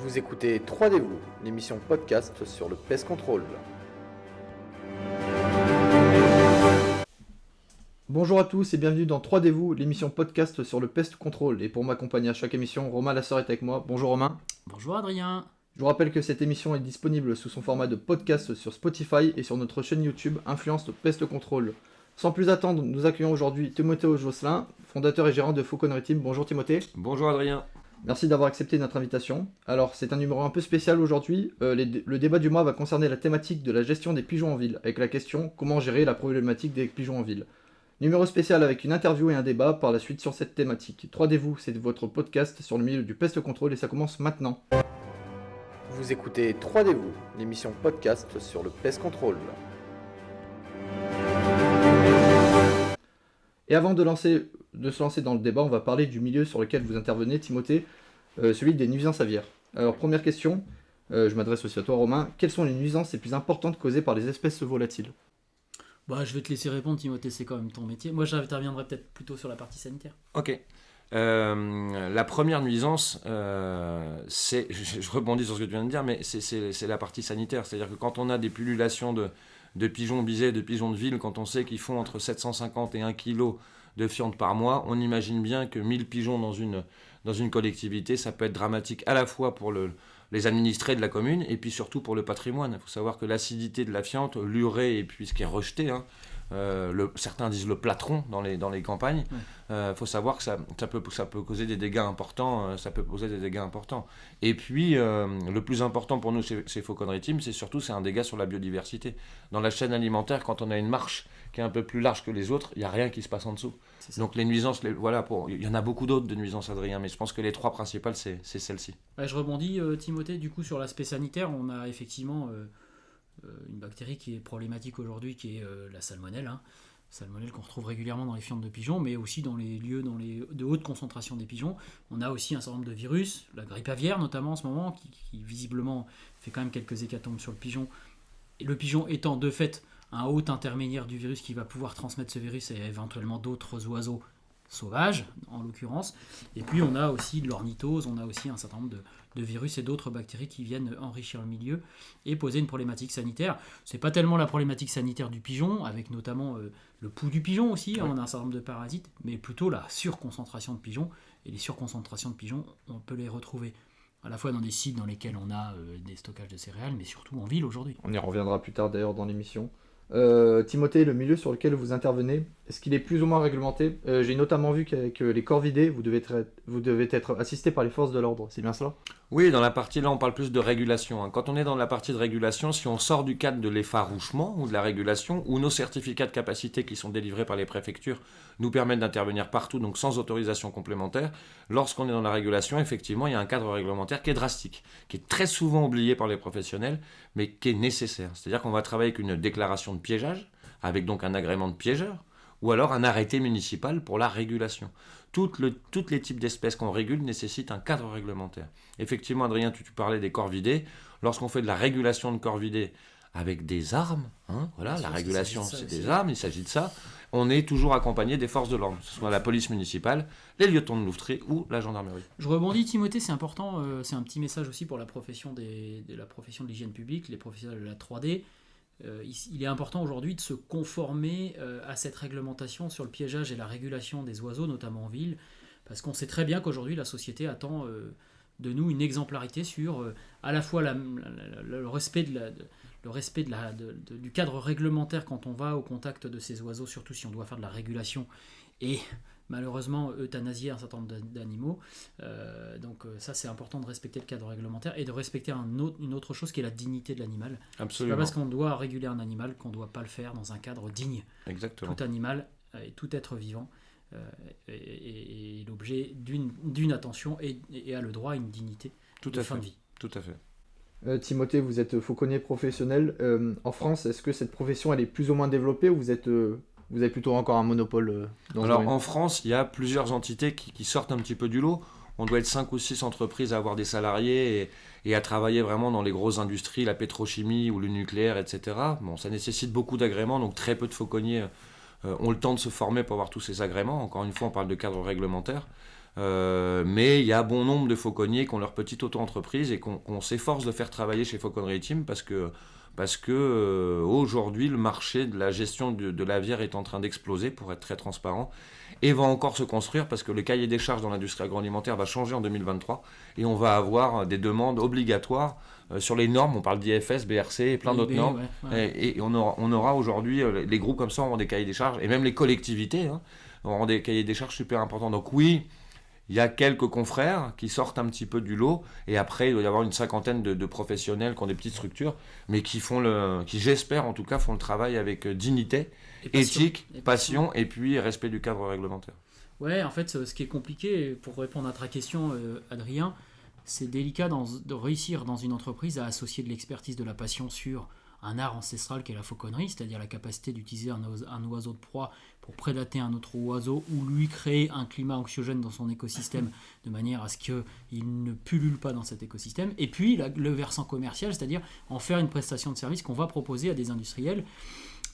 Vous écoutez 3D-vous, l'émission podcast sur le pest control. Bonjour à tous et bienvenue dans 3D-vous, l'émission podcast sur le pest control. Et pour m'accompagner à chaque émission, Romain Lasseur est avec moi. Bonjour Romain. Bonjour Adrien. Je vous rappelle que cette émission est disponible sous son format de podcast sur Spotify et sur notre chaîne YouTube Influence Pest Control. Sans plus attendre, nous accueillons aujourd'hui Timothée Josselin, fondateur et gérant de Fauconnerie Team. Bonjour Timothée. Bonjour Adrien. Merci d'avoir accepté notre invitation. Alors, c'est un numéro un peu spécial aujourd'hui. Le débat du mois va concerner la thématique de la gestion des pigeons en ville, avec la question « Comment gérer la problématique des pigeons en ville ?» Numéro spécial avec une interview et un débat par la suite sur cette thématique. 3D-vous, c'est votre podcast sur le milieu du pest control et ça commence maintenant. Vous écoutez 3D-vous, l'émission podcast sur le pest control. Et avant de se lancer dans le débat, on va parler du milieu sur lequel vous intervenez, Timothée, celui des nuisances aviaires. Alors, première question, je m'adresse aussi à toi, Romain. Quelles sont les nuisances les plus importantes causées par les espèces volatiles ? Je vais te laisser répondre, Timothée, c'est quand même ton métier. Moi, j'interviendrai peut-être plutôt sur la partie sanitaire. Ok. La première nuisance, c'est, je rebondis sur ce que tu viens de dire, mais c'est la partie sanitaire. C'est-à-dire que quand on a des pullulations de pigeons bisés, de pigeons de ville, quand on sait qu'ils font entre 750 et 1 kg de fientes par mois, on imagine bien que 1000 pigeons dans une collectivité, ça peut être dramatique à la fois pour les administrés de la commune et puis surtout pour le patrimoine. Il faut savoir que l'acidité de la fiente, l'urée et puis ce qui est rejeté, certains disent le plâtron dans les campagnes, faut savoir que ça peut causer des dégâts importants, Et puis, le plus important pour nous chez Fauconnerie Team, c'est un dégât sur la biodiversité. Dans la chaîne alimentaire, quand on a une marche qui est un peu plus large que les autres, il n'y a rien qui se passe en dessous. Donc les nuisances, il y en a beaucoup d'autres de nuisances, Adrien, mais je pense que les trois principales, c'est celle-ci. Je rebondis, Timothée, du coup, sur l'aspect sanitaire. On a effectivement une bactérie qui est problématique aujourd'hui, qui est la salmonelle. Salmonelle qu'on retrouve régulièrement dans les fientes de pigeons, mais aussi dans les lieux de haute concentration des pigeons. On a aussi un certain nombre de virus, la grippe aviaire notamment en ce moment, qui visiblement fait quand même quelques hécatombes sur le pigeon. Et le pigeon étant de fait un hôte intermédiaire du virus qui va pouvoir transmettre ce virus et éventuellement d'autres oiseaux sauvages, en l'occurrence. Et puis on a aussi de l'ornithose, on a aussi un certain nombre de virus et d'autres bactéries qui viennent enrichir le milieu et poser une problématique sanitaire. C'est pas tellement la problématique sanitaire du pigeon, avec notamment le pouls du pigeon aussi, on a un certain nombre de parasites, mais plutôt la surconcentration de pigeons. Et les surconcentrations de pigeons, on peut les retrouver à la fois dans des sites dans lesquels on a des stockages de céréales, mais surtout en ville aujourd'hui. On y reviendra plus tard d'ailleurs dans l'émission. Timothée, le milieu sur lequel vous intervenez, est-ce qu'il est plus ou moins réglementé ? J'ai notamment vu qu'avec les corvidés, vous devez être assisté par les forces de l'ordre, c'est bien cela ? Oui, dans la partie là, on parle plus de régulation. Quand on est dans la partie de régulation, si on sort du cadre de l'effarouchement ou de la régulation, où nos certificats de capacité qui sont délivrés par les préfectures nous permettent d'intervenir partout, donc sans autorisation complémentaire, lorsqu'on est dans la régulation, effectivement, il y a un cadre réglementaire qui est drastique, qui est très souvent oublié par les professionnels, mais qui est nécessaire. C'est-à-dire qu'on va travailler avec une déclaration de piégeage, avec donc un agrément de piégeur, ou alors un arrêté municipal pour la régulation. Tous les types d'espèces qu'on régule nécessitent un cadre réglementaire. Effectivement, Adrien, tu parlais des corvidés. Lorsqu'on fait de la régulation de corvidés avec des armes, la régulation, c'est des armes, il s'agit de ça, on est toujours accompagné des forces de l'ordre, que ce soit la police municipale, les lieutenants de louveterie ou la gendarmerie. Je rebondis, Timothée, c'est important, c'est un petit message aussi pour la profession de l'hygiène publique, les professionnels de la 3D. Il est important aujourd'hui de se conformer à cette réglementation sur le piégeage et la régulation des oiseaux, notamment en ville, parce qu'on sait très bien qu'aujourd'hui la société attend de nous une exemplarité sur à la fois le respect du cadre réglementaire quand on va au contact de ces oiseaux, surtout si on doit faire de la régulation et malheureusement euthanasier un certain nombre d'animaux. Donc ça, c'est important de respecter le cadre réglementaire et de respecter une autre chose qui est la dignité de l'animal. Absolument. C'est pas parce qu'on doit réguler un animal qu'on ne doit pas le faire dans un cadre digne. Exactement. Tout animal et tout être vivant est l'objet d'une attention et a le droit à une dignité de fin de vie. Tout à fait. Timothée, vous êtes fauconnier professionnel. En France, est-ce que cette profession elle est plus ou moins développée ou vous avez plutôt encore un monopole Alors en France, il y a plusieurs entités qui sortent un petit peu du lot. On doit être 5 ou 6 entreprises à avoir des salariés et à travailler vraiment dans les grosses industries, la pétrochimie ou le nucléaire, etc. Bon, ça nécessite beaucoup d'agréments, donc très peu de fauconniers ont le temps de se former pour avoir tous ces agréments. Encore une fois, on parle de cadre réglementaire. Mais il y a bon nombre de fauconniers qui ont leur petite auto-entreprise et qu'on s'efforce de faire travailler chez Fauconnerie Team parce que aujourd'hui, le marché de la gestion de l'aviaire est en train d'exploser, pour être très transparent, et va encore se construire parce que le cahier des charges dans l'industrie agroalimentaire va changer en 2023 et on va avoir des demandes obligatoires sur les normes. On parle d'IFS, BRC et plein d'autres normes. Et on aura aujourd'hui, les groupes comme ça auront des cahiers des charges, et même les collectivités auront des cahiers des charges super importants. Donc oui, il y a quelques confrères qui sortent un petit peu du lot, et après il doit y avoir une cinquantaine de professionnels qui ont des petites structures, mais qui j'espère en tout cas, font le travail avec dignité, éthique, passion, et puis respect du cadre réglementaire. Ouais, en fait, ce qui est compliqué, pour répondre à ta question, Adrien, c'est délicat de réussir dans une entreprise à associer de l'expertise, de la passion sur un art ancestral qu'est la fauconnerie, c'est-à-dire la capacité d'utiliser un oiseau de proie pour prédater un autre oiseau ou lui créer un climat anxiogène dans son écosystème de manière à ce qu'il ne pullule pas dans cet écosystème. Et puis le versant commercial, c'est-à-dire en faire une prestation de service qu'on va proposer à des industriels.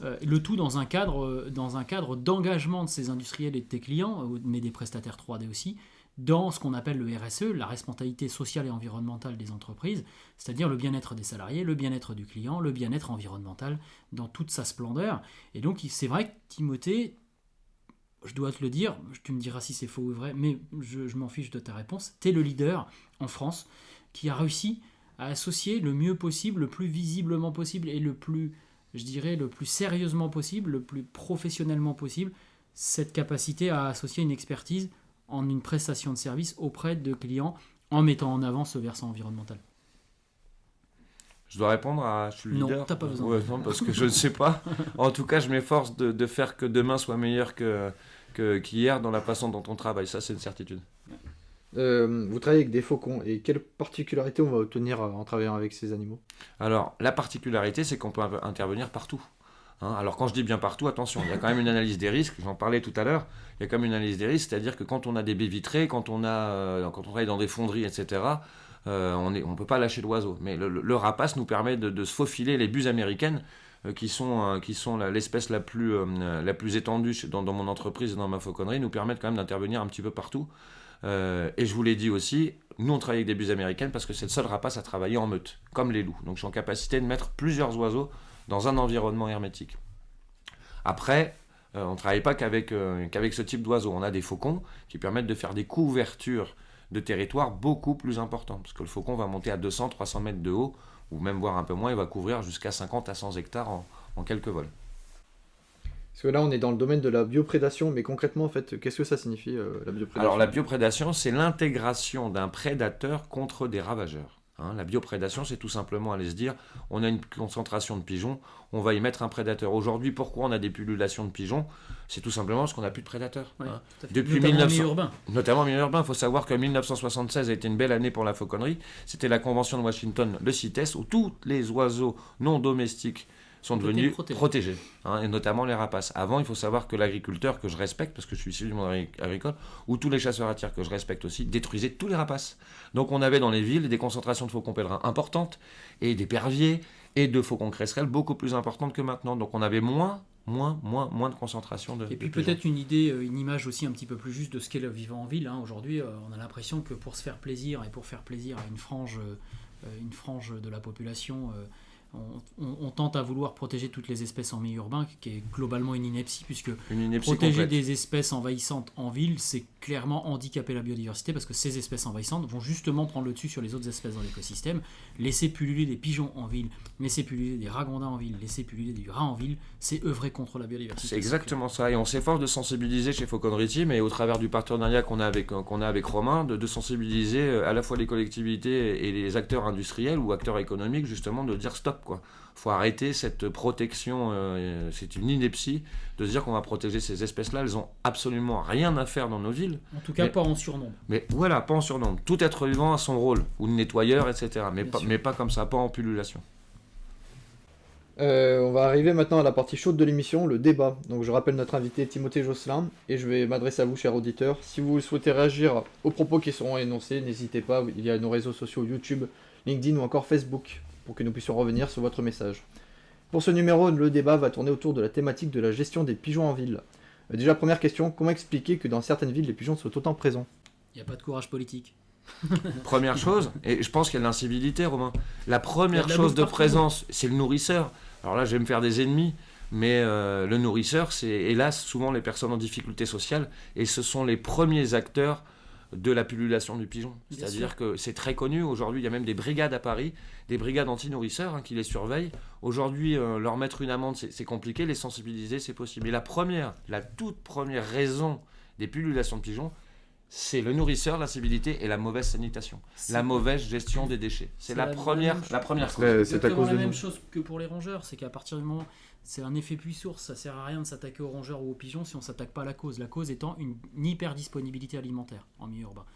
Le tout dans un cadre d'engagement de ces industriels et de tes clients, mais des prestataires 3D aussi, dans ce qu'on appelle le RSE, la responsabilité sociale et environnementale des entreprises, c'est-à-dire le bien-être des salariés, le bien-être du client, le bien-être environnemental dans toute sa splendeur. Et donc c'est vrai que Timothée, je dois te le dire, tu me diras si c'est faux ou vrai, mais je m'en fiche de ta réponse, tu es le leader en France qui a réussi à associer le mieux possible, le plus visiblement possible et le plus sérieusement possible, le plus professionnellement possible, cette capacité à associer une expertise en une prestation de service auprès de clients en mettant en avant ce versant environnemental. Je dois répondre à... Je suis le leader. Non, t'as pas besoin. Ouais, non, parce que je ne sais pas. En tout cas, je m'efforce de faire que demain soit meilleur qu'hier dans la façon dont on travaille. Ça, c'est une certitude. Vous travaillez avec des faucons, et quelle particularité on va obtenir en travaillant avec ces animaux? Alors, la particularité, c'est qu'on peut intervenir partout. Alors quand je dis bien partout, attention, il y a quand même une analyse des risques, j'en parlais tout à l'heure, il y a quand même une analyse des risques, c'est-à-dire que quand on a des baies vitrées, quand on travaille dans des fonderies, etc., on ne peut pas lâcher l'oiseau. Mais le rapace nous permet de se faufiler. Les buses américaines, qui sont l'espèce la plus étendue dans mon entreprise et dans ma fauconnerie, nous permettent quand même d'intervenir un petit peu partout. Et je vous l'ai dit aussi, nous on travaille avec des buses américaines parce que c'est le seul rapace à travailler en meute, comme les loups. Donc je suis en capacité de mettre plusieurs oiseaux dans un environnement hermétique. Après, on ne travaille pas qu'avec ce type d'oiseaux. On a des faucons qui permettent de faire des couvertures de territoire beaucoup plus importantes. Parce que le faucon va monter à 200-300 mètres de haut, ou même voire un peu moins, il va couvrir jusqu'à 50 à 100 hectares en quelques vols. Parce que là, on est dans le domaine de la bioprédation, mais concrètement, en fait, qu'est-ce que ça signifie, la bioprédation? Alors la bioprédation, c'est l'intégration d'un prédateur contre des ravageurs. La bioprédation, c'est tout simplement aller se dire, on a une concentration de pigeons, on va y mettre un prédateur. Aujourd'hui, pourquoi on a des pullulations de pigeons? C'est tout simplement parce qu'on n'a plus de prédateurs. Ouais, Depuis notamment en milieu urbain. Il faut savoir que 1976 a été une belle année pour la fauconnerie. C'était la convention de Washington, le CITES, où tous les oiseaux non domestiques sont devenus protégés, et notamment les rapaces. Avant, il faut savoir que l'agriculteur, que je respecte, parce que je suis issu du monde agricole, ou tous les chasseurs à tir, que je respecte aussi, détruisaient tous les rapaces. Donc on avait dans les villes des concentrations de faucons pèlerins importantes, et d'éperviers, et de faucons cresserelles beaucoup plus importantes que maintenant. Donc on avait moins de concentration de... Et puis peut-être une idée, une image aussi un petit peu plus juste de ce qu'est le vivant en ville. Aujourd'hui, on a l'impression que pour se faire plaisir, et pour faire plaisir à une frange de la population... On tente à vouloir protéger toutes les espèces en milieu urbain, qui est globalement une ineptie, puisque protéger complète. Des espèces envahissantes en ville, c'est clairement handicaper la biodiversité, parce que ces espèces envahissantes vont justement prendre le dessus sur les autres espèces dans l'écosystème. Laisser pulluler des pigeons en ville, laisser pulluler des ragondins en ville, laisser pulluler du rat en ville, c'est œuvrer contre la biodiversité. C'est exactement ça, et on s'efforce de sensibiliser chez Fauconnerie Team, et au travers du partenariat qu'on a avec Romain, de sensibiliser à la fois les collectivités et les acteurs industriels ou acteurs économiques, justement, de dire stop. Il faut arrêter cette protection, c'est une ineptie de se dire qu'on va protéger ces espèces-là. Elles n'ont absolument rien à faire dans nos villes. En tout cas, pas en surnombre. Mais voilà, pas en surnombre. Tout être vivant a son rôle, ou de nettoyeur, etc. Mais pas comme ça, pas en pullulation. On va arriver maintenant à la partie chaude de l'émission, le débat. Donc je rappelle notre invité Timothée Josselin, et je vais m'adresser à vous, chers auditeurs. Si vous souhaitez réagir aux propos qui seront énoncés, n'hésitez pas, il y a nos réseaux sociaux YouTube, LinkedIn ou encore Facebook, pour que nous puissions revenir sur votre message. Pour ce numéro, le débat va tourner autour de la thématique de la gestion des pigeons en ville. Déjà, première question, comment expliquer que dans certaines villes, les pigeons sont autant présents? Il n'y a pas de courage politique. Première chose, et je pense qu'il y a de l'incivilité, Romain. La première Il y a de la chose bouffe de partout. présence, c'est le nourrisseur. Alors là, je vais me faire des ennemis, mais le nourrisseur, c'est hélas souvent les personnes en difficulté sociale, et ce sont les premiers acteurs de la pullulation du pigeon. Bien C'est-à-dire sûr. que c'est très connu. Aujourd'hui, il y a même des brigades à Paris, des brigades anti-nourrisseurs qui les surveillent. Aujourd'hui, leur mettre une amende, c'est compliqué. Les sensibiliser, c'est possible. Et la toute première raison des pullulations de pigeons, c'est le nourrisseur, l'incivilité et la mauvaise sanitation, la mauvaise gestion des déchets. C'est la la première même chose. cause. C'est à Exactement cause la de même nous. chose que pour les rongeurs, c'est qu'à partir du moment, c'est un effet puits-source, ça sert à rien de s'attaquer aux rongeurs ou aux pigeons si on s'attaque pas à la cause. La cause étant une hyper-disponibilité alimentaire en milieu urbain,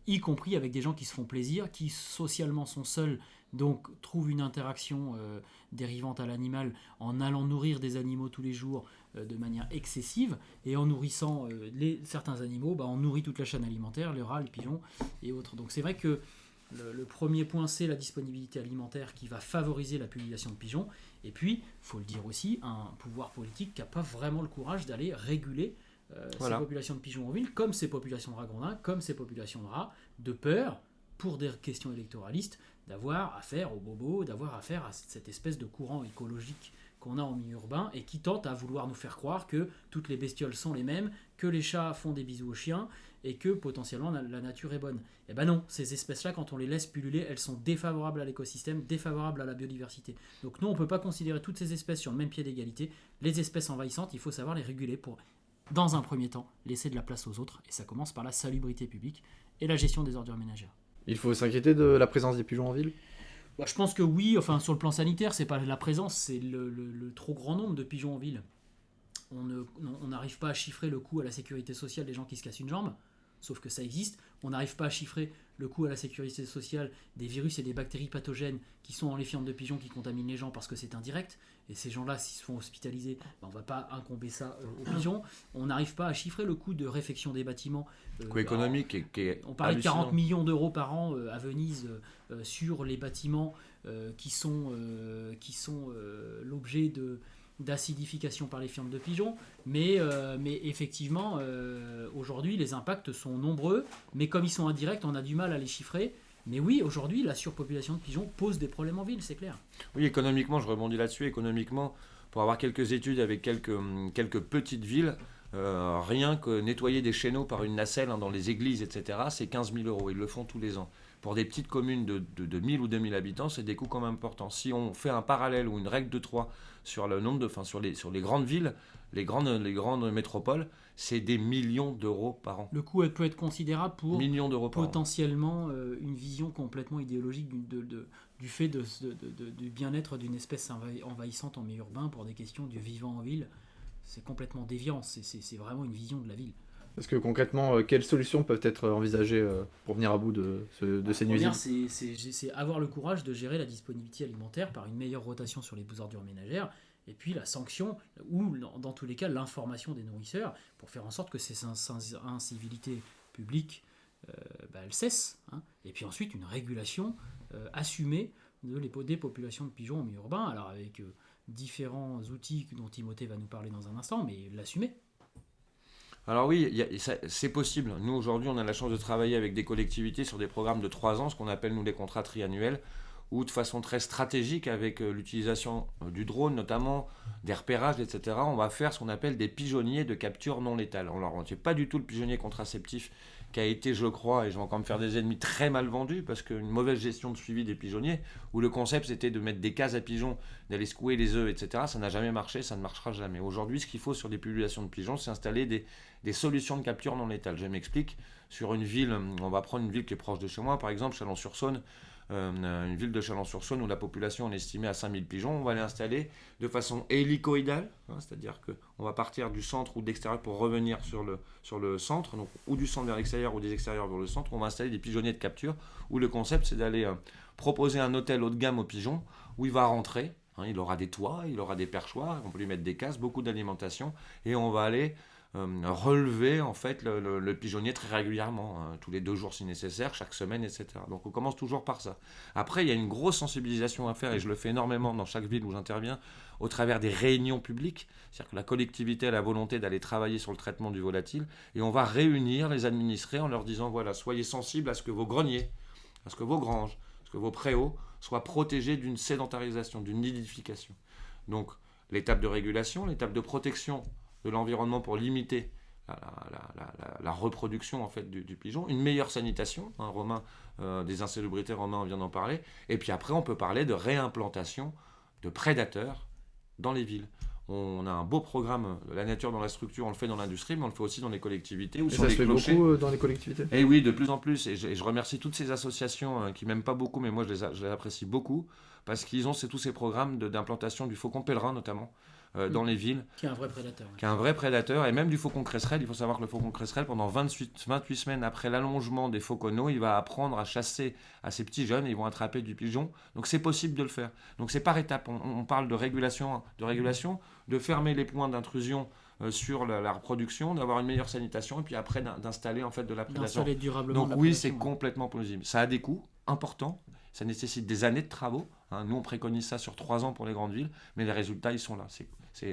y compris avec des gens qui se font plaisir, qui socialement sont seuls, donc trouvent une interaction dérivante à l'animal en allant nourrir des animaux tous les jours de manière excessive, et en nourrissant certains animaux, on nourrit toute la chaîne alimentaire, les rats, les pigeons et autres. Donc c'est vrai que le premier point, c'est la disponibilité alimentaire qui va favoriser la pullulation de pigeons. Et puis, il faut le dire aussi, un pouvoir politique qui n'a pas vraiment le courage d'aller réguler Voilà. ces populations de pigeons en ville, comme ces populations de ragondins, comme ces populations de rats, de peur, pour des questions électoralistes, d'avoir affaire aux bobos, d'avoir affaire à cette espèce de courant écologique qu'on a en milieu urbain et qui tente à vouloir nous faire croire que toutes les bestioles sont les mêmes, que les chats font des bisous aux chiens et que potentiellement la nature est bonne. Eh ben non, ces espèces-là, quand on les laisse pulluler, elles sont défavorables à l'écosystème, défavorables à la biodiversité. Donc nous, on ne peut pas considérer toutes ces espèces sur le même pied d'égalité. Les espèces envahissantes, il faut savoir les réguler pour, dans un premier temps, laisser de la place aux autres. Et ça commence par la salubrité publique et la gestion des ordures ménagères. Il faut s'inquiéter de la présence des pigeons en ville? Je pense que oui, enfin sur le plan sanitaire, c'est pas la présence, c'est le trop grand nombre de pigeons en ville. On n'arrive pas à chiffrer le coût à la sécurité sociale des gens qui se cassent une jambe, sauf que ça existe. On n'arrive pas à chiffrer le coût à la sécurité sociale des virus et des bactéries pathogènes qui sont dans les fientes de pigeons qui contaminent les gens parce que c'est indirect. Et ces gens-là, s'ils se font hospitaliser, on ne va pas incomber ça aux pigeons. On n'arrive pas à chiffrer le coût de réfection des bâtiments. Coût économique qui est On parlait de hallucinant. 40 millions d'euros par an à Venise sur les bâtiments qui sont l'objet d'acidification par les fientes de pigeons. Mais effectivement, aujourd'hui, les impacts sont nombreux. Mais comme ils sont indirects, on a du mal à les chiffrer. Mais oui, aujourd'hui, la surpopulation de pigeons pose des problèmes en ville, c'est clair. Oui, économiquement, je rebondis là-dessus. Économiquement, pour avoir quelques études avec quelques petites villes, rien que nettoyer des chéneaux par une nacelle dans les églises, etc., c'est 15 000 euros. Ils le font tous les ans. Pour des petites communes de 1000 ou 2000 habitants, c'est des coûts quand même importants. Si on fait un parallèle ou une règle de 3 sur le nombre sur les grandes villes, les grandes métropoles, c'est des millions d'euros par an. Le coût peut être considérable pour Millions d'euros par an. potentiellement une vision complètement idéologique du fait du bien-être d'une espèce envahissante en milieu urbain pour des questions du vivant en ville. C'est complètement déviant, c'est vraiment une vision de la ville. Parce que concrètement, quelles solutions peuvent être envisagées pour venir à bout de ces nuisibles? C'est avoir le courage de gérer la disponibilité alimentaire par une meilleure rotation sur les ordures ménagères, et puis la sanction, ou dans tous les cas l'information des nourrisseurs, pour faire en sorte que ces incivilités publiques elles cessent. Et puis ensuite une régulation assumée des populations de pigeons en milieu urbain, alors avec différents outils dont Timothée va nous parler dans un instant, mais l'assumer. Alors oui, c'est possible. Nous, aujourd'hui, on a la chance de travailler avec des collectivités sur des programmes de 3 ans, ce qu'on appelle, nous, les contrats triannuels, où de façon très stratégique, avec l'utilisation du drone notamment, des repérages, etc., on va faire ce qu'on appelle des pigeonniers de capture non létale. Alors, on ne fait pas du tout le pigeonnier contraceptif qui a été, je crois, et je vais encore me faire des ennemis, très mal vendu, parce qu'une mauvaise gestion de suivi des pigeonniers, où le concept c'était de mettre des cases à pigeons, d'aller secouer les œufs, etc., ça n'a jamais marché, ça ne marchera jamais. Aujourd'hui, ce qu'il faut sur les pullulations de pigeons, c'est installer des solutions de capture non létale. Je m'explique. Sur une ville, on va prendre une ville qui est proche de chez moi, par exemple Chalon-sur-Saône, une ville de Chalon-sur-Saône où la population est estimée à 5000 pigeons, on va les installer de façon hélicoïdale, c'est-à-dire qu'on va partir du centre ou de l'extérieur pour revenir sur le centre, donc, ou du centre vers l'extérieur ou des extérieurs vers le centre. On va installer des pigeonniers de capture où le concept c'est d'aller proposer un hôtel haut de gamme aux pigeons où il va rentrer, il aura des toits, il aura des perchoirs, on peut lui mettre des cases, beaucoup d'alimentation, et on va aller relever en fait le pigeonnier très régulièrement, hein, tous les 2 jours si nécessaire, chaque semaine, etc. Donc on commence toujours par ça. Après, il y a une grosse sensibilisation à faire, et je le fais énormément dans chaque ville où j'interviens, au travers des réunions publiques. C'est-à-dire que la collectivité a la volonté d'aller travailler sur le traitement du volatile, et on va réunir les administrés en leur disant, voilà, soyez sensibles à ce que vos greniers, à ce que vos granges, à ce que vos préaux soient protégés d'une sédentarisation, d'une nidification. Donc l'étape de régulation, l'étape de protection de l'environnement pour limiter la reproduction en fait, du pigeon, une meilleure sanitation, hein, Romain, des insalubrités, Romain vient d'en parler, et puis après on peut parler de réimplantation de prédateurs dans les villes. On a un beau programme, la nature dans la structure, on le fait dans l'industrie, mais on le fait aussi dans les collectivités. Ou Et sur ça les se fait clochers. beaucoup dans les collectivités. Et oui, de plus en plus. Et je remercie toutes ces associations qui m'aiment pas beaucoup, mais moi je les apprécie beaucoup, parce qu'ils ont tous ces programmes d'implantation du faucon pèlerin notamment, dans les villes. Qui est un vrai prédateur. Qui est un vrai prédateur, et même du faucon cresserelle. Il faut savoir que le faucon cresserelle, pendant 28 semaines après l'allongement des fauconneaux, il va apprendre à chasser à ses petits jeunes, et ils vont attraper du pigeon. Donc c'est possible de le faire. Donc c'est par étapes. On parle de régulation, de fermer les points d'intrusion sur la reproduction, d'avoir une meilleure sanitation, et puis après d'installer en fait de la prédation. D'installer durablement. Donc oui, c'est complètement possible. Ça a des coûts importants, ça nécessite des années de travaux. Hein. Nous, on préconise ça sur 3 ans pour les grandes villes, mais les résultats, ils sont là.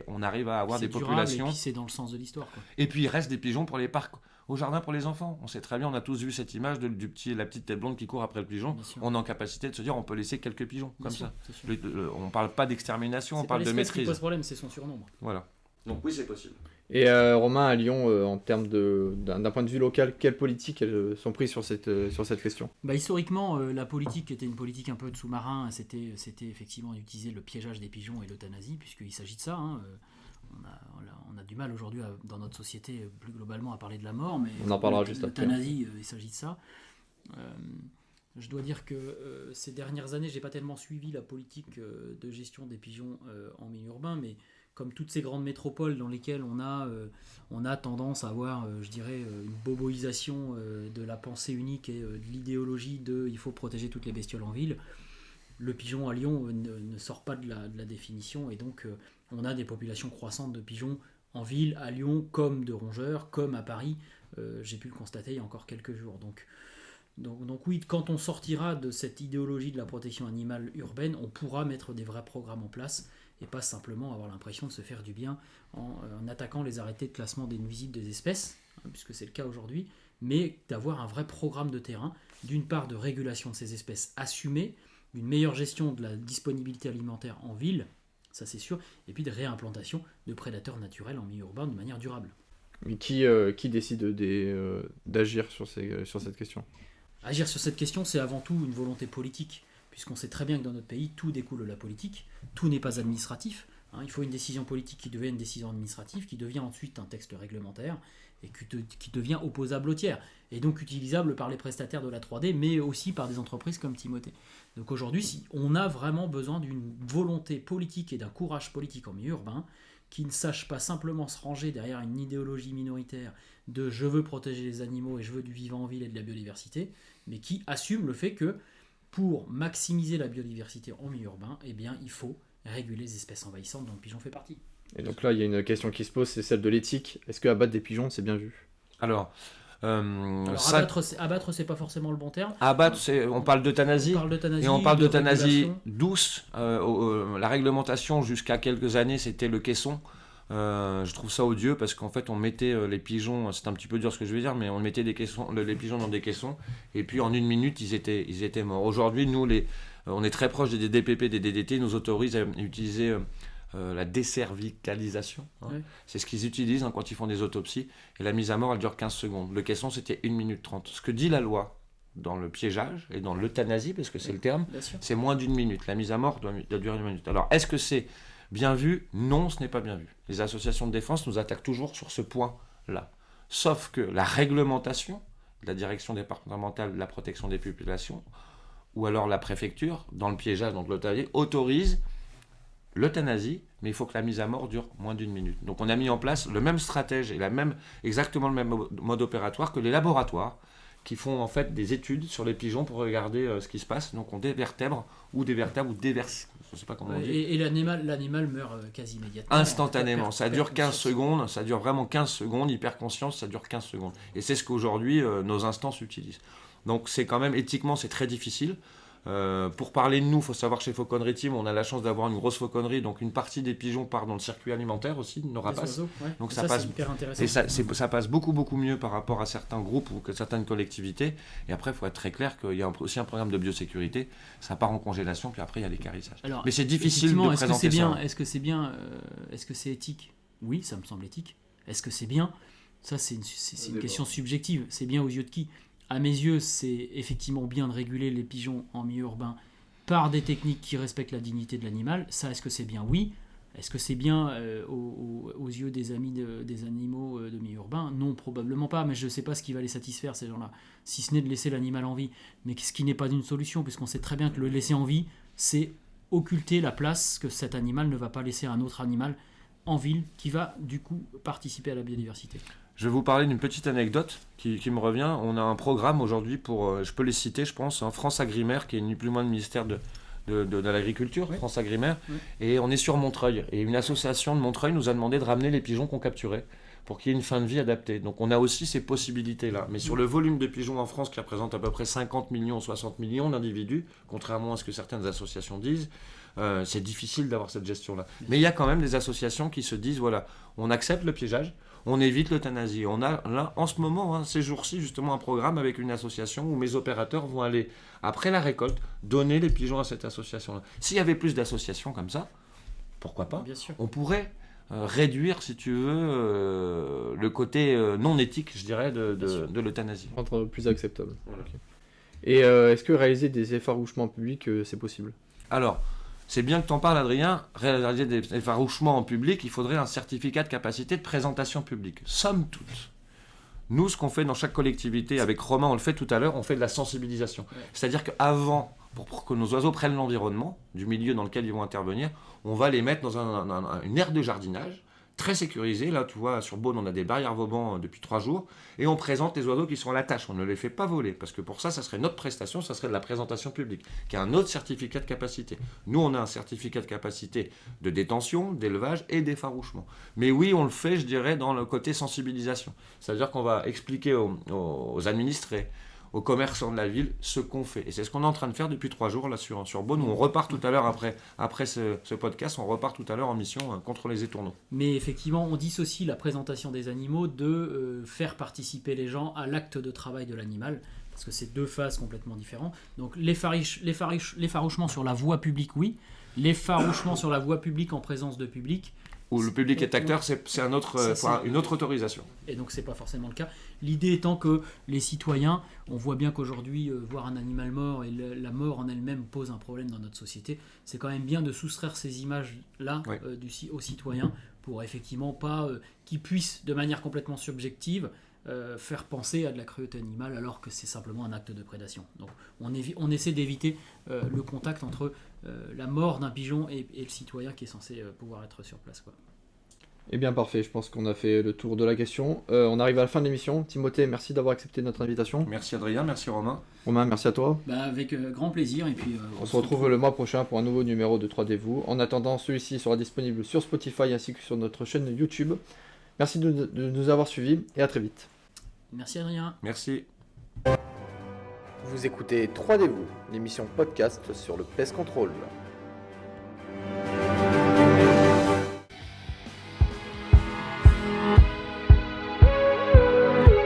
On arrive à avoir des populations. Et puis c'est dans le sens de l'histoire, quoi. Et puis il reste des pigeons pour les parcs, au jardin pour les enfants. On sait très bien, on a tous vu cette image de la petite tête blonde qui court après le pigeon. On est en capacité de se dire, on peut laisser quelques pigeons comme ça. On ne parle pas d'extermination, on parle de maîtrise. Ce qui pose problème, c'est son surnombre. Voilà. Donc oui, c'est possible. Et Romain, à Lyon, en termes d'un point de vue local, quelles politiques sont prises sur cette question ? Historiquement, la politique était une politique un peu de sous-marin. C'était effectivement d'utiliser le piégeage des pigeons et l'euthanasie, puisqu'il s'agit de ça. Hein. On a du mal aujourd'hui, dans notre société, plus globalement, à parler de la mort. Mais on en parlera juste après. L'euthanasie, il s'agit de ça. Je dois dire que ces dernières années, je n'ai pas tellement suivi la politique de gestion des pigeons en milieu urbain, mais comme toutes ces grandes métropoles dans lesquelles on a tendance à avoir, je dirais, une boboisation de la pensée unique et de l'idéologie de il faut protéger toutes les bestioles en ville, le pigeon à Lyon ne sort pas de la définition, et donc on a des populations croissantes de pigeons en ville, à Lyon, comme de rongeurs, comme à Paris. J'ai pu le constater il y a encore quelques jours. Donc oui, quand on sortira de cette idéologie de la protection animale urbaine, on pourra mettre des vrais programmes en place, et pas simplement avoir l'impression de se faire du bien en attaquant les arrêtés de classement des nuisibles des espèces, hein, puisque c'est le cas aujourd'hui, mais d'avoir un vrai programme de terrain, d'une part de régulation de ces espèces assumées, une meilleure gestion de la disponibilité alimentaire en ville, ça c'est sûr, et puis de réimplantation de prédateurs naturels en milieu urbain de manière durable. Mais qui décide d'agir sur cette question ? Agir sur cette question, c'est avant tout une volonté politique, puisqu'on sait très bien que dans notre pays, tout découle de la politique, tout n'est pas administratif. Hein, il faut une décision politique qui devient une décision administrative, qui devient ensuite un texte réglementaire, et qui devient opposable au tiers, et donc utilisable par les prestataires de la 3D, mais aussi par des entreprises comme Timothée. Donc aujourd'hui, si on a vraiment besoin d'une volonté politique et d'un courage politique en milieu urbain, qui ne sache pas simplement se ranger derrière une idéologie minoritaire de « je veux protéger les animaux et je veux du vivant en ville et de la biodiversité », mais qui assume le fait que pour maximiser la biodiversité en milieu urbain, eh bien, il faut réguler les espèces envahissantes dont le pigeon fait partie. Et donc là, il y a une question qui se pose, c'est celle de l'éthique. Est-ce que abattre des pigeons, c'est bien vu ? Alors abattre, c'est pas forcément le bon terme. Abattre, on parle d'euthanasie. Et on parle d'euthanasie douce. La réglementation, jusqu'à quelques années, c'était le caisson. Je trouve ça odieux parce qu'en fait on mettait les pigeons, c'est un petit peu dur ce que je vais dire, mais on mettait les pigeons dans des caissons, et puis en 1 minute ils étaient morts. Aujourd'hui, nous on est très proche des DPP, des DDT, ils nous autorisent à utiliser la décervicalisation. Hein. Oui. C'est ce qu'ils utilisent quand ils font des autopsies, et la mise à mort elle dure 15 secondes. Le caisson c'était 1 minute 30. Ce que dit la loi dans le piégeage et dans l'euthanasie, parce que c'est le terme, c'est moins d'1 minute. La mise à mort doit durer 1 minute. Alors est-ce que c'est bien vu? Non, ce n'est pas bien vu. Les associations de défense nous attaquent toujours sur ce point-là. Sauf que la réglementation de la direction départementale de la protection des populations, ou alors la préfecture, dans le piégeage, donc l'euthanasie, autorise l'euthanasie, mais il faut que la mise à mort dure moins d'1 minute. Donc on a mis en place le même stratège et exactement le même mode opératoire que les laboratoires qui font en fait des études sur les pigeons pour regarder ce qui se passe. Donc on dévertèbre ou dévertèbre ou déverse, je ne sais pas comment on dit. Et l'animal meurt quasi immédiatement. Instantanément, ça dure 15 secondes, ça dure vraiment 15 secondes, hyperconscience, ça dure 15 secondes. Et c'est ce qu'aujourd'hui nos instances utilisent. Donc c'est quand même, éthiquement, c'est très difficile. Pour parler de nous, il faut savoir que chez Fauconnerie Team, on a la chance d'avoir une grosse fauconnerie, donc une partie des pigeons part dans le circuit alimentaire aussi, nos rapaces. Donc ça passe, hyper intéressant. et ça passe beaucoup mieux par rapport à certains groupes ou que certaines collectivités. Et après, il faut être très clair qu'il y a aussi un programme de biosécurité, ça part en congélation, puis après il y a les carissages. Alors, mais c'est difficile de présenter ça. Est-ce que c'est éthique ? Oui, ça me semble éthique. Est-ce que c'est bien ? Ça, c'est une question subjective. C'est bien aux yeux de qui ? À mes yeux, c'est effectivement bien de réguler les pigeons en milieu urbain par des techniques qui respectent la dignité de l'animal. Ça, est-ce que c'est bien ? Oui. Est-ce que c'est bien aux yeux des amis des animaux de milieu urbain ? Non, probablement pas, mais je ne sais pas ce qui va les satisfaire, ces gens-là, si ce n'est de laisser l'animal en vie. Mais ce qui n'est pas une solution, puisqu'on sait très bien que le laisser en vie, c'est occulter la place que cet animal ne va pas laisser à un autre animal en ville, qui va du coup participer à la biodiversité. Je vais vous parler d'une petite anecdote qui me revient. On a un programme aujourd'hui pour, je peux les citer, je pense, France Agrimaire, qui est ni plus loin le ministère de l'Agriculture, oui. France Agrimaire, oui. Et on est sur Montreuil. Et une association de Montreuil nous a demandé de ramener les pigeons qu'on capturait pour qu'il y ait une fin de vie adaptée. Donc on a aussi ces possibilités-là. Mais sur le volume de pigeons en France, qui représente à peu près 50 millions, 60 millions d'individus, contrairement à ce que certaines associations disent, c'est difficile d'avoir cette gestion-là. Mais il y a quand même des associations qui se disent, voilà, on accepte le piégeage, on évite l'euthanasie. On a là, en ce moment, ces jours-ci, justement, un programme avec une association où mes opérateurs vont aller, après la récolte, donner les pigeons à cette association-là. S'il y avait plus d'associations comme ça, pourquoi pas ? Bien sûr. On pourrait réduire, si tu veux, le côté non éthique, je dirais, de l'euthanasie. Rendre plus acceptable. Voilà. Okay. Et est-ce que réaliser des effarouchements publics, c'est possible ? Alors, c'est bien que tu en parles, Adrien. Réaliser des effarouchements en public, il faudrait un certificat de capacité de présentation publique. Somme toute. Nous, ce qu'on fait dans chaque collectivité, avec Romain, on le fait tout à l'heure, on fait de la sensibilisation. Ouais. C'est-à-dire qu'avant, pour que nos oiseaux prennent l'environnement du milieu dans lequel ils vont intervenir, on va les mettre dans une aire de jardinage très sécurisée. Là, tu vois, sur Beaune, on a des barrières Vauban depuis 3 jours. Et on présente les oiseaux qui sont à la tâche. On ne les fait pas voler. Parce que pour ça, ça serait notre prestation, ça serait de la présentation publique, qui a un autre certificat de capacité. Nous, on a un certificat de capacité de détention, d'élevage et d'effarouchement. Mais oui, on le fait, je dirais, dans le côté sensibilisation. C'est-à-dire qu'on va expliquer aux administrés, aux commerçants de la ville, ce qu'on fait. Et c'est ce qu'on est en train de faire depuis 3 jours là sur Beaune, où on repart tout à l'heure, après ce podcast, on repart tout à l'heure en mission contre les étourneaux. Mais effectivement, on dissocie la présentation des animaux de faire participer les gens à l'acte de travail de l'animal, parce que c'est 2 phases complètement différentes. Donc l'effarouchement sur la voie publique, oui. L'effarouchement sur la voie publique en présence de public, où le public est acteur, c'est une autre autorisation. Et donc c'est pas forcément le cas. L'idée étant que les citoyens, on voit bien qu'aujourd'hui, voir un animal mort et la mort en elle-même pose un problème dans notre société. C'est quand même bien de soustraire ces images-là oui. Aux citoyens pour effectivement pas qu'ils puissent de manière complètement subjective faire penser à de la cruauté animale alors que c'est simplement un acte de prédation. Donc on essaie d'éviter le contact entre la mort d'un pigeon et le citoyen qui est censé pouvoir être sur place, quoi. Eh bien parfait, je pense qu'on a fait le tour de la question. On arrive à la fin de l'émission. Timothée, merci d'avoir accepté notre invitation. Merci Adrien, merci Romain. Romain, merci à toi. Avec grand plaisir. Et puis, on se retrouve le mois prochain pour un nouveau numéro de 3D-vous. En attendant, celui-ci sera disponible sur Spotify ainsi que sur notre chaîne YouTube. Merci de nous avoir suivis et à très vite. Merci Adrien. Merci. Vous écoutez 3D-vous, l'émission podcast sur le pest control.